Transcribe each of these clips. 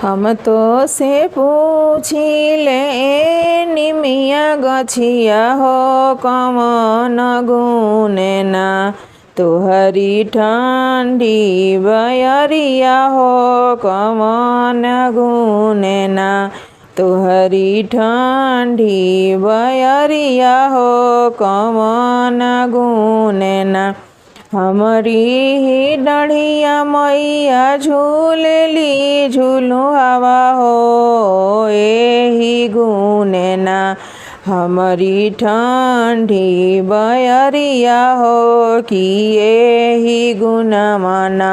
हम तो से पूछिले निमिया गछिया हो कमन गुनेना तोहरी ठंडी बयरिया हो कमन गुनेना तोहरी ठंडी बयरिया हो कमन गुनेना हमरी ही डढ़िया मैया झूलली झूलू हवा हो एही गुनेना हमरी ठंडी बयरिया हो कि एही गुनमना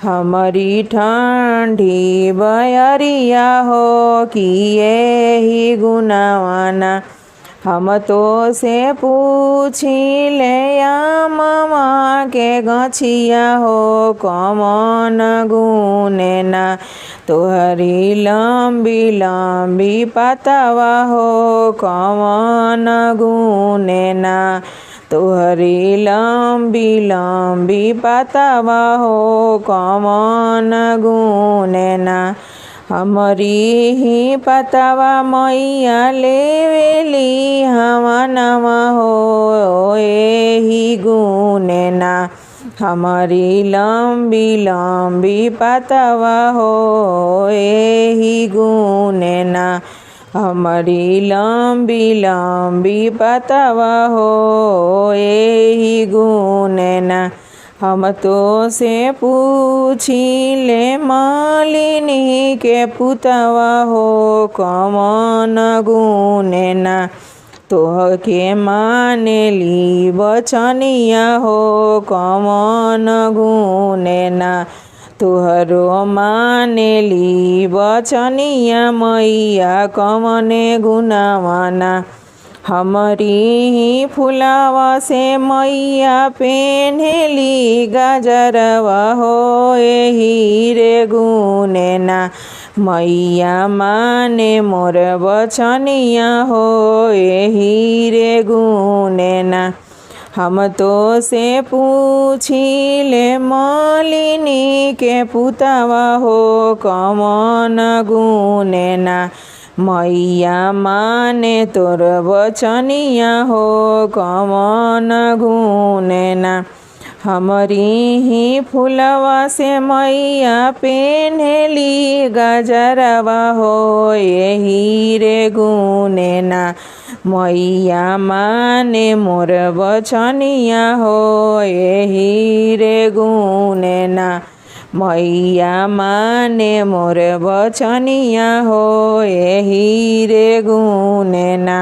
हमरी ठंडी बयरिया हो कि एही गुनमना हम तो से पूछिले मामा के गछिया हो कमन गुनेना तोहरी लंबी लंबी पतवा हो कमन गुनेना तोहरी लंबी लंबी पतवा हो कमन गुनेना हमरी ही पतवा मैया लेवेली हवनवा हो एही गुनेना हमरी लंबी लंबी पतवा हो एही गुनेना हमरी लंबी लंबी पतवा हो एही गुनेना हम तो से पूछिले मालिनी के पुतवा हो कमन गुनेना तोहके मानेली बचनिया हो कमन गुनेना तोहरो मानेली बचनिया मैया कमने गुनमना हमरी ही फुलावा से मैया पेन्हेली गजरवा हो एही रे गुनेना मैया माने मोर बचनिया हो एही रे गुनेना हम तो से पूछिले मालिनी के पुतवा हो कमन गुनेना मैया माने तोर बचनिया हो कमन गुनेना हमरी ही फुलवा से मैया पेन्हेली गजरवा हो एही रे गुनेना मैया माने मोर बचनिया हो एही रे गुनेना मैया माने मोर बचनिया हो एही रे गुनेना।